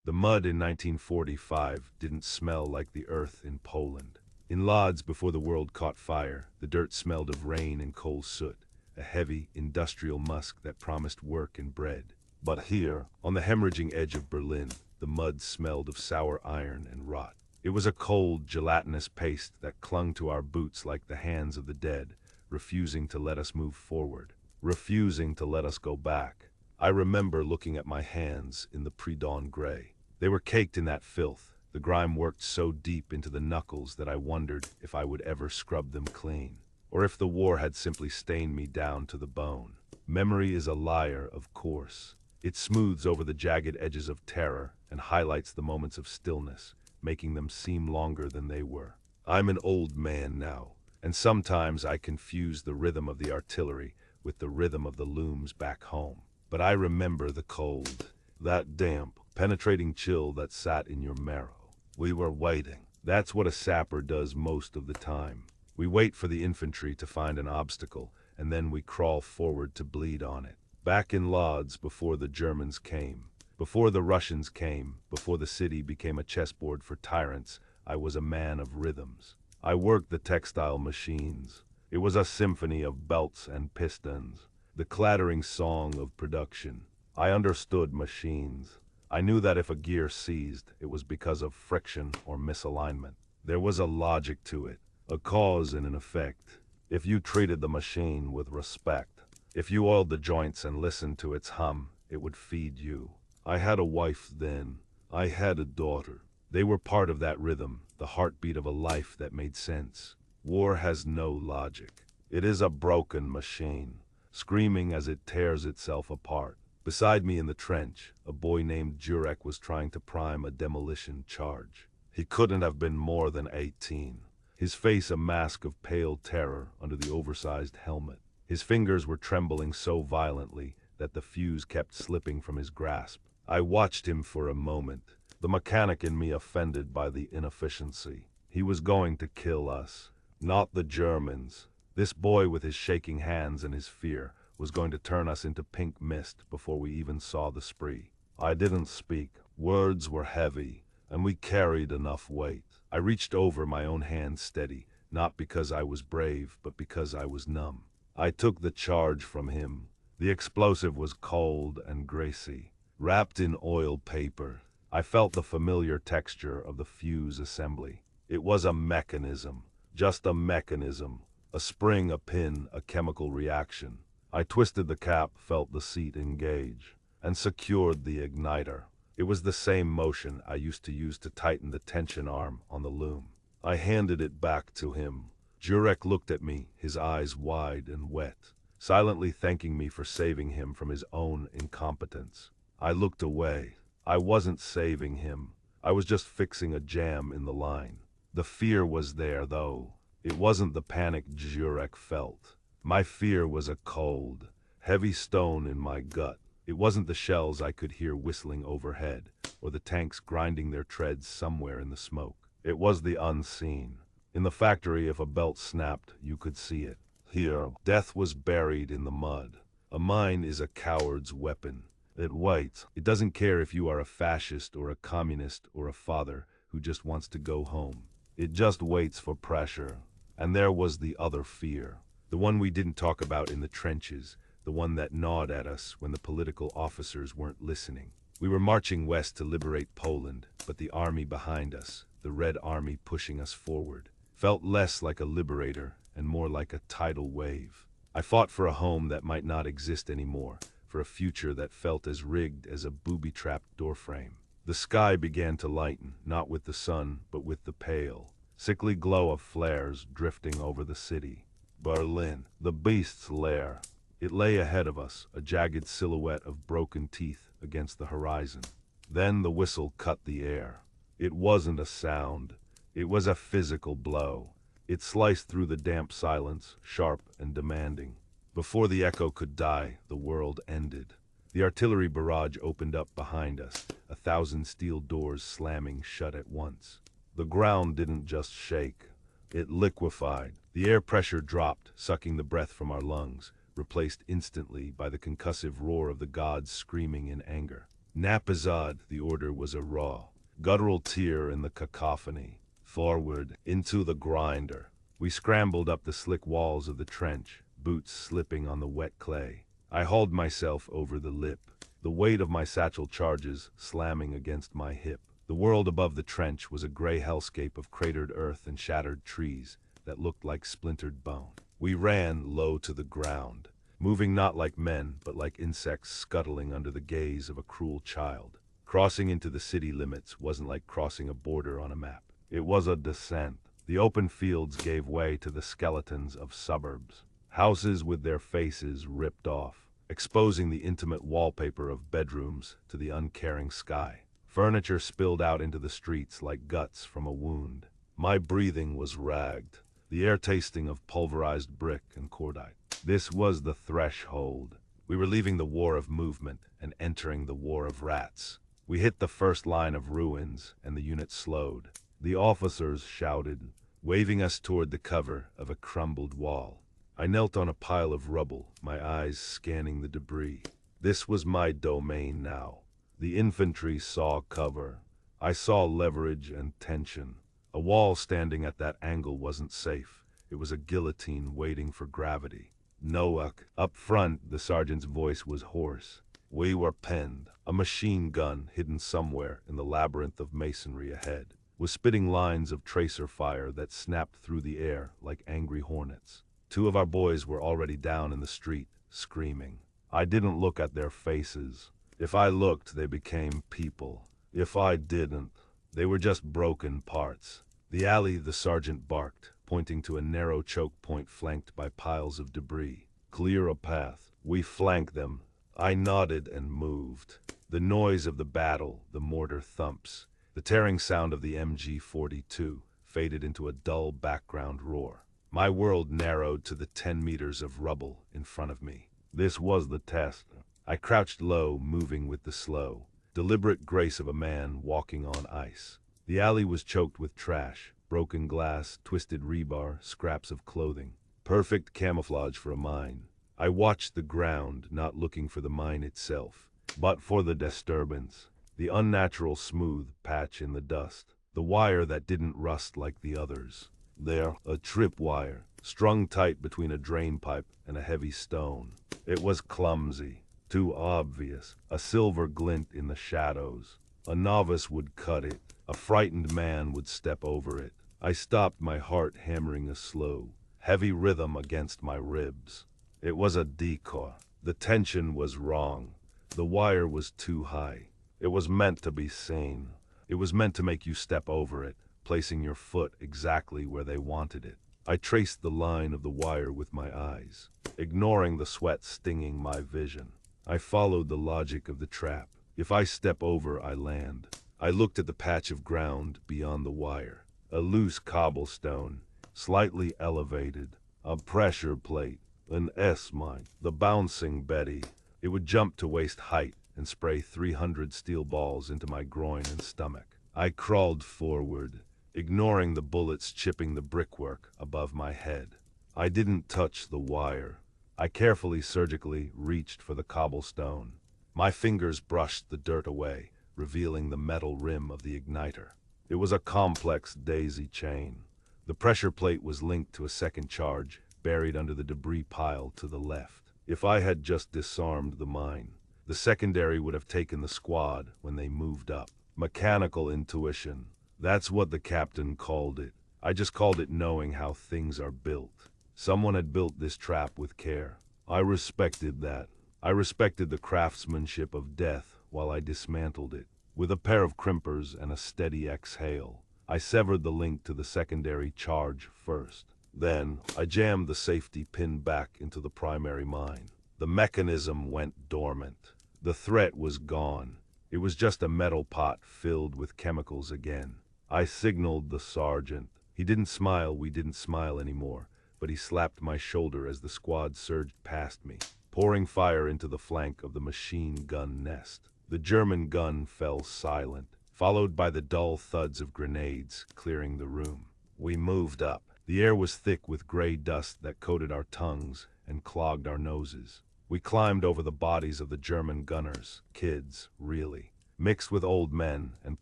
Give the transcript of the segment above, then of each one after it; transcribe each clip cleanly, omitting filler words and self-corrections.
The mud in 1945 didn't smell like the earth in Poland. In Lodz, before the world caught fire, the dirt smelled of rain and coal soot, a heavy, industrial musk that promised work and bread. But here, on the hemorrhaging edge of Berlin, the mud smelled of sour iron and rot. It was a cold, gelatinous paste that clung to our boots like the hands of the dead, refusing to let us move forward, refusing to let us go back. I remember looking at my hands in the pre-dawn gray. They were caked in that filth. The grime worked so deep into the knuckles that I wondered if I would ever scrub them clean, or if the war had simply stained me down to the bone. Memory is a liar, of course. It smooths over the jagged edges of terror and highlights the moments of stillness, making them seem longer than they were. I'm an old man now, and sometimes I confuse the rhythm of the artillery with the rhythm of the looms back home. But I remember the cold, that damp, penetrating chill that sat in your marrow. We were waiting. That's what a sapper does most of the time. We wait for the infantry to find an obstacle, and then we crawl forward to bleed on it. Back in Lodz, before the Germans came, before the Russians came, before the city became a chessboard for tyrants, I was a man of rhythms. I worked the textile machines. It was a symphony of belts and pistons, the clattering song of production. I understood machines. I knew that if a gear seized, it was because of friction or misalignment. There was a logic to it, a cause and an effect. If you treated the machine with respect, if you oiled the joints and listened to its hum, it would feed you. I had a wife then. I had a daughter. They were part of that rhythm, the heartbeat of a life that made sense. War has no logic. It is a broken machine, screaming as it tears itself apart. Beside me in the trench, a boy named Jurek was trying to prime a demolition charge. He couldn't have been more than 18. His face a mask of pale terror under the oversized helmet. His fingers were trembling so violently that the fuse kept slipping from his grasp. I watched him for a moment, the mechanic in me offended by the inefficiency. He was going to kill us, not the Germans. This boy with his shaking hands and his fear was going to turn us into pink mist before we even saw the spree. I didn't speak. Words were heavy, and we carried enough weight. I reached over, my own hand steady, not because I was brave, but because I was numb. I took the charge from him. The explosive was cold and greasy, wrapped in oil paper. I felt the familiar texture of the fuse assembly. It was a mechanism, just a mechanism, a spring, a pin, a chemical reaction. I twisted the cap, felt the seat engage, and secured the igniter. It was the same motion I used to use to tighten the tension arm on the loom. I handed it back to him. Jurek looked at me, his eyes wide and wet, silently thanking me for saving him from his own incompetence. I looked away. I wasn't saving him. I was just fixing a jam in the line. The fear was there, though. It wasn't the panic Jurek felt. My fear was a cold, heavy stone in my gut. It wasn't the shells I could hear whistling overhead, or the tanks grinding their treads somewhere in the smoke. It was the unseen. In the factory, if a belt snapped, you could see it. Here, death was buried in the mud. A mine is a coward's weapon. It waits. It doesn't care if you are a fascist or a communist or a father who just wants to go home. It just waits for pressure. And there was the other fear. The one we didn't talk about in the trenches, the one that gnawed at us when the political officers weren't listening. We were marching west to liberate Poland, but the army behind us, the Red Army pushing us forward, felt less like a liberator and more like a tidal wave. I fought for a home that might not exist anymore, for a future that felt as rigged as a booby-trapped doorframe. The sky began to lighten, not with the sun, but with the pale, sickly glow of flares drifting over the city. Berlin, the beast's lair. It lay ahead of us, a jagged silhouette of broken teeth against the horizon. Then the whistle cut the air. It wasn't a sound. It was a physical blow. It sliced through the damp silence, sharp and demanding. Before the echo could die, the world ended. The artillery barrage opened up behind us, 1,000 steel doors slamming shut at once. The ground didn't just shake. It liquefied. The air pressure dropped, sucking the breath from our lungs, replaced instantly by the concussive roar of the gods screaming in anger. Napazad, the order was a raw, guttural tear in the cacophony. Forward, into the grinder. We scrambled up the slick walls of the trench, boots slipping on the wet clay. I hauled myself over the lip, the weight of my satchel charges slamming against my hip. The world above the trench was a gray hellscape of cratered earth and shattered trees that looked like splintered bone. We ran low to the ground, moving not like men but like insects scuttling under the gaze of a cruel child. Crossing into the city limits wasn't like crossing a border on a map. It was a descent. The open fields gave way to the skeletons of suburbs. Houses with their faces ripped off, exposing the intimate wallpaper of bedrooms to the uncaring sky. Furniture spilled out into the streets like guts from a wound. My breathing was ragged, the air tasting of pulverized brick and cordite. This was the threshold. We were leaving the war of movement and entering the war of rats. We hit the first line of ruins, and the unit slowed. The officers shouted, waving us toward the cover of a crumbled wall. I knelt on a pile of rubble, my eyes scanning the debris. This was my domain now. The infantry saw cover. I saw leverage and tension. A wall standing at that angle wasn't safe. It was a guillotine waiting for gravity. Noak. Up front, the sergeant's voice was hoarse. We were penned. A machine gun, hidden somewhere in the labyrinth of masonry ahead, was spitting lines of tracer fire that snapped through the air like angry hornets. 2 of our boys were already down in the street, screaming. I didn't look at their faces. If I looked, they became people. If I didn't, they were just broken parts. The alley, the sergeant barked, pointing to a narrow choke point flanked by piles of debris. Clear a path. We flank them. I nodded and moved. The noise of the battle, the mortar thumps, the tearing sound of the MG-42 faded into a dull background roar. My world narrowed to the 10 meters of rubble in front of me. This was the test. I crouched low, moving with the slow, deliberate grace of a man walking on ice. The alley was choked with trash, broken glass, twisted rebar, scraps of clothing. Perfect camouflage for a mine. I watched the ground, not looking for the mine itself, but for the disturbance, the unnatural smooth patch in the dust, the wire that didn't rust like the others. There, a trip wire, strung tight between a drain pipe and a heavy stone. It was clumsy, too obvious, a silver glint in the shadows. A novice would cut it, a frightened man would step over it. I stopped, my heart hammering a slow, heavy rhythm against my ribs. It was a decoy. The tension was wrong. The wire was too high. It was meant to be seen. It was meant to make you step over it, placing your foot exactly where they wanted it. I traced the line of the wire with my eyes, ignoring the sweat stinging my vision. I followed the logic of the trap. If I step over, I land. I looked at the patch of ground beyond the wire. A loose cobblestone, slightly elevated, a pressure plate, an S-mine, the bouncing Betty. It would jump to waist height and spray 300 steel balls into my groin and stomach. I crawled forward, ignoring the bullets chipping the brickwork above my head. I didn't touch the wire. I carefully, surgically reached for the cobblestone. My fingers brushed the dirt away, revealing the metal rim of the igniter. It was a complex daisy chain. The pressure plate was linked to a second charge, buried under the debris pile to the left. If I had just disarmed the mine, the secondary would have taken the squad when they moved up. Mechanical intuition. That's what the captain called it. I just called it knowing how things are built. Someone had built this trap with care. I respected that. I respected the craftsmanship of death while I dismantled it. With a pair of crimpers and a steady exhale, I severed the link to the secondary charge first. Then, I jammed the safety pin back into the primary mine. The mechanism went dormant. The threat was gone. It was just a metal pot filled with chemicals again. I signaled the sergeant. He didn't smile, we didn't smile anymore, but he slapped my shoulder as the squad surged past me, pouring fire into the flank of the machine gun nest. The German gun fell silent, followed by the dull thuds of grenades clearing the room. We moved up. The air was thick with gray dust that coated our tongues and clogged our noses. We climbed over the bodies of the German gunners, kids, really, mixed with old men, and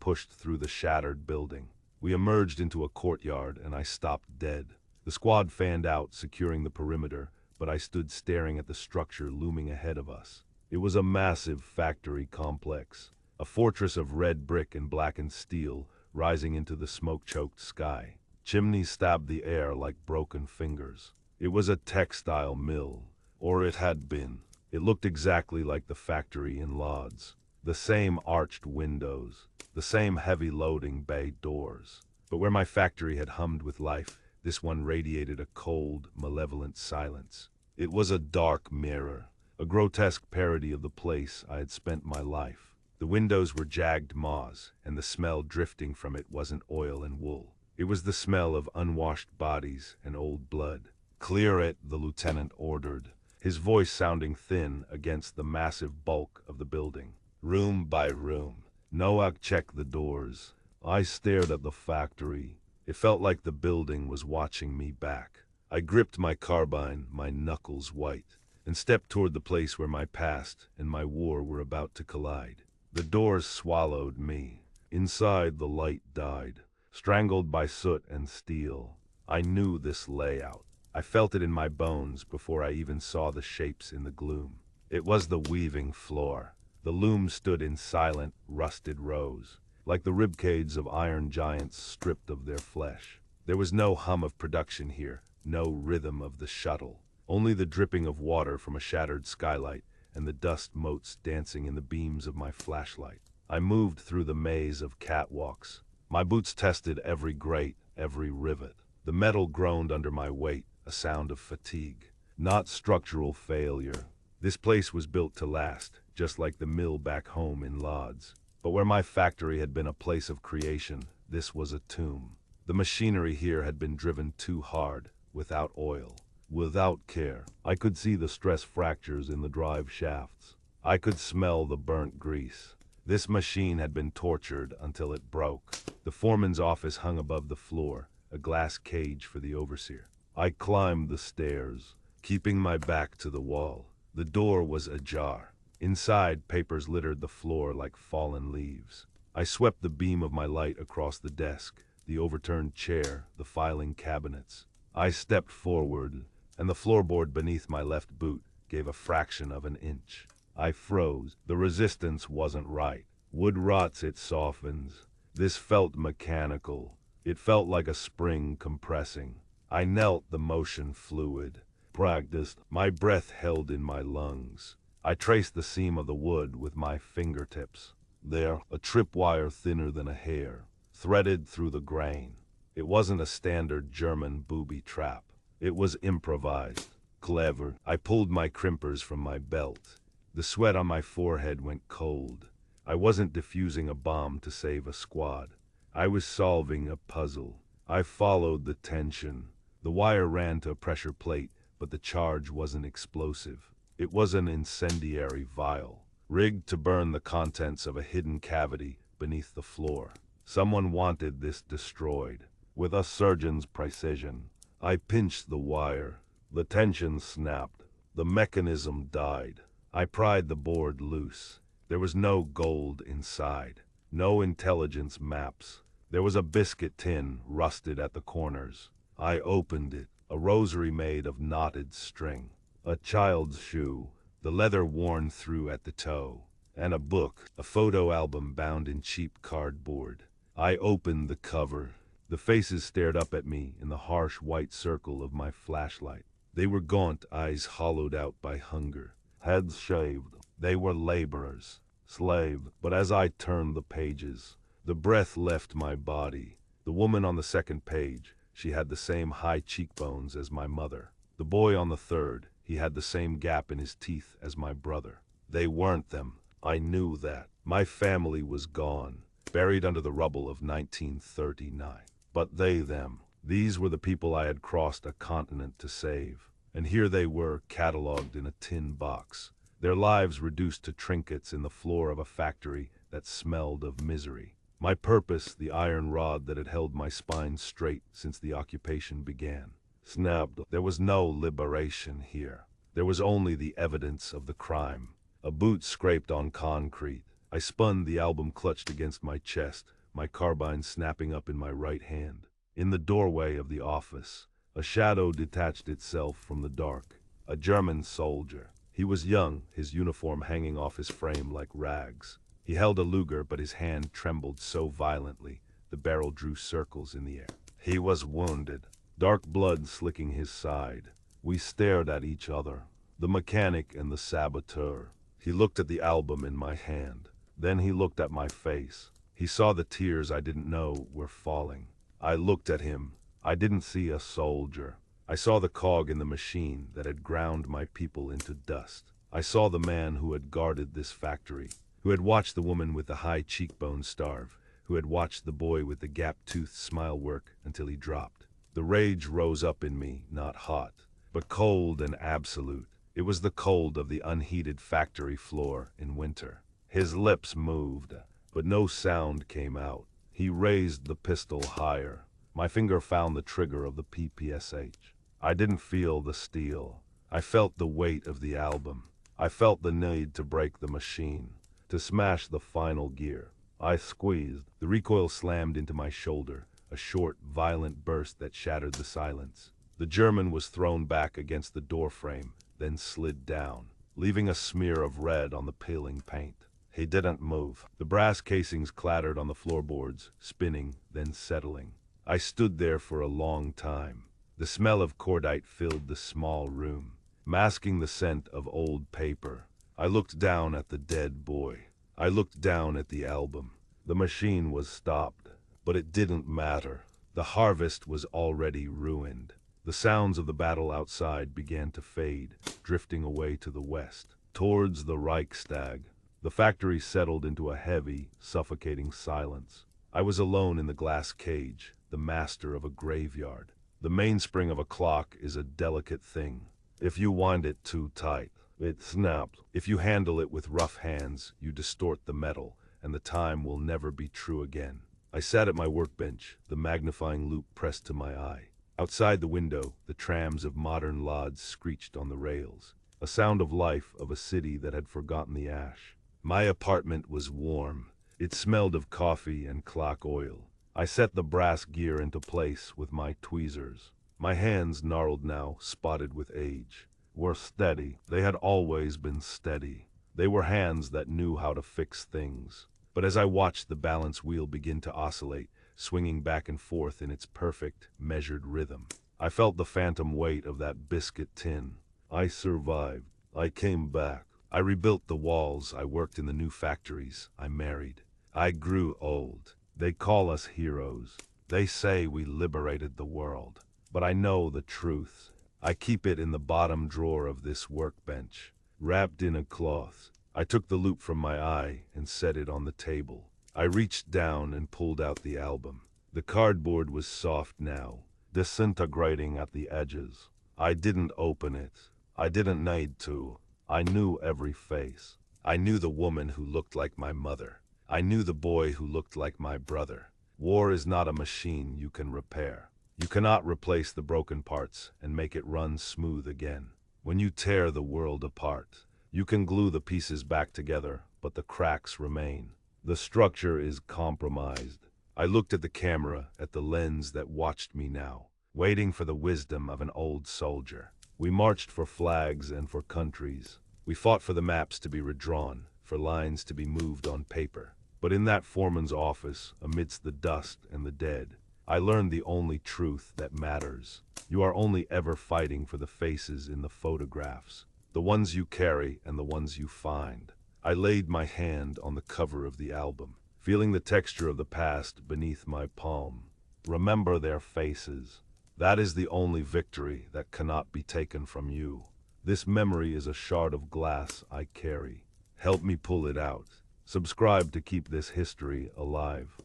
pushed through the shattered building. We emerged into a courtyard, and I stopped dead. The squad fanned out, securing the perimeter, but I stood staring at the structure looming ahead of us. It was a massive factory complex, a fortress of red brick and blackened steel rising into the smoke-choked sky. Chimneys stabbed the air like broken fingers. It was a textile mill, or it had been. It looked exactly like the factory in Lodz. The same arched windows, the same heavy loading bay doors. But where my factory had hummed with life, this one radiated a cold, malevolent silence. It was a dark mirror, a grotesque parody of the place I had spent my life. The windows were jagged moss, and the smell drifting from it wasn't oil and wool. It was the smell of unwashed bodies and old blood. "Clear it," the lieutenant ordered, his voice sounding thin against the massive bulk of the building. Room by room. Noak checked the doors. I stared at the factory. It felt like the building was watching me back. I gripped my carbine, my knuckles white, and stepped toward the place where my past and my war were about to collide. The doors swallowed me. Inside, the light died, strangled by soot and steel. I knew this layout. I felt it in my bones before I even saw the shapes in the gloom. It was the weaving floor. The loom stood in silent, rusted rows, like the ribcage of iron giants stripped of their flesh. There was no hum of production here, no rhythm of the shuttle, only the dripping of water from a shattered skylight and the dust motes dancing in the beams of my flashlight. I moved through the maze of catwalks. My boots tested every grate, every rivet. The metal groaned under my weight, a sound of fatigue, not structural failure. This place was built to last, just like the mill back home in Lodz. But where my factory had been a place of creation, this was a tomb. The machinery here had been driven too hard, without oil, without care. I could see the stress fractures in the drive shafts. I could smell the burnt grease. This machine had been tortured until it broke. The foreman's office hung above the floor, a glass cage for the overseer. I climbed the stairs, keeping my back to the wall. The door was ajar. Inside, papers littered the floor like fallen leaves. I swept the beam of my light across the desk, the overturned chair, the filing cabinets. I stepped forward, and the floorboard beneath my left boot gave a fraction of an inch. I froze. The resistance wasn't right. Wood rots, it softens. This felt mechanical. It felt like a spring compressing. I knelt, the motion fluid. Practiced, my breath held in my lungs. I traced the seam of the wood with my fingertips. There, a tripwire thinner than a hair, threaded through the grain. It wasn't a standard German booby trap. It was improvised, clever. I pulled my crimpers from my belt. The sweat on my forehead went cold. I wasn't defusing a bomb to save a squad. I was solving a puzzle. I followed the tension. The wire ran to a pressure plate, but the charge wasn't explosive. It was an incendiary vial, rigged to burn the contents of a hidden cavity beneath the floor. Someone wanted this destroyed. With a surgeon's precision, I pinched the wire. The tension snapped. The mechanism died. I pried the board loose. There was no gold inside, no intelligence maps. There was a biscuit tin rusted at the corners. I opened it, a rosary made of knotted string, a child's shoe, the leather worn through at the toe, and a book, a photo album bound in cheap cardboard. I opened the cover. The faces stared up at me in the harsh white circle of my flashlight. They were gaunt, eyes hollowed out by hunger, heads shaved. They were laborers, slaves. But as I turned the pages, the breath left my body. The woman on the second page, she had the same high cheekbones as my mother. The boy on the third, he had the same gap in his teeth as my brother. They weren't them. I knew that. My family was gone, buried under the rubble of 1939. But they, them. These were the people I had crossed a continent to save. And here they were, catalogued in a tin box. Their lives reduced to trinkets in the floor of a factory that smelled of misery. My purpose, the iron rod that had held my spine straight since the occupation began, snapped. There was no liberation here. There was only the evidence of the crime. A boot scraped on concrete. I spun, the album clutched against my chest, my carbine snapping up in my right hand. In the doorway of the office, a shadow detached itself from the dark. A German soldier. He was young, his uniform hanging off his frame like rags. He held a Luger, but his hand trembled so violently, the barrel drew circles in the air. He was wounded, dark blood slicking his side. We stared at each other, the mechanic and the saboteur. He looked at the album in my hand. Then he looked at my face. He saw the tears I didn't know were falling. I looked at him. I didn't see a soldier. I saw the cog in the machine that had ground my people into dust. I saw the man who had guarded this factory, who had watched the woman with the high cheekbones starve, who had watched the boy with the gap-toothed smile work until he dropped. The rage rose up in me, not hot, but cold and absolute. It was the cold of the unheated factory floor in winter. His lips moved, but no sound came out. He raised the pistol higher. My finger found the trigger of the PPSH. I didn't feel the steel. I felt the weight of the album. I felt the need to break the machine, to smash the final gear. I squeezed. The recoil slammed into my shoulder, a short, violent burst that shattered the silence. The German was thrown back against the doorframe, then slid down, leaving a smear of red on the peeling paint. He didn't move. The brass casings clattered on the floorboards, spinning, then settling. I stood there for a long time. The smell of cordite filled the small room, masking the scent of old paper. I looked down at the dead boy. I looked down at the album. The machine was stopped, but it didn't matter. The harvest was already ruined. The sounds of the battle outside began to fade, drifting away to the west, towards the Reichstag. The factory settled into a heavy, suffocating silence. I was alone in the glass cage, the master of a graveyard. The mainspring of a clock is a delicate thing. If you wind it too tight, it snaps. If you handle it with rough hands, you distort the metal, and the time will never be true again. I sat at my workbench, the magnifying loupe pressed to my eye. Outside the window, the trams of modern Lodz screeched on the rails, a sound of life of a city that had forgotten the ash. My apartment was warm. It smelled of coffee and clock oil. I set the brass gear into place with my tweezers. My hands, gnarled now, spotted with age, were steady. They had always been steady. They were hands that knew how to fix things. But as I watched the balance wheel begin to oscillate, swinging back and forth in its perfect, measured rhythm, I felt the phantom weight of that biscuit tin. I survived. I came back. I rebuilt the walls. I worked in the new factories. I married. I grew old. They call us heroes. They say we liberated the world. But I know the truth. I keep it in the bottom drawer of this workbench, wrapped in a cloth. I took the loupe from my eye and set it on the table. I reached down and pulled out the album. The cardboard was soft now, disintegrating at the edges. I didn't open it. I didn't need to. I knew every face. I knew the woman who looked like my mother. I knew the boy who looked like my brother. War is not a machine you can repair. You cannot replace the broken parts and make it run smooth again. When you tear the world apart, you can glue the pieces back together, but the cracks remain. The structure is compromised. I looked at the camera, at the lens that watched me now, waiting for the wisdom of an old soldier. We marched for flags and for countries. We fought for the maps to be redrawn, for lines to be moved on paper. But in that foreman's office, amidst the dust and the dead, I learned the only truth that matters. You are only ever fighting for the faces in the photographs, the ones you carry and the ones you find. I laid my hand on the cover of the album, feeling the texture of the past beneath my palm. Remember their faces. That is the only victory that cannot be taken from you. This memory is a shard of glass I carry. Help me pull it out. Subscribe to keep this history alive.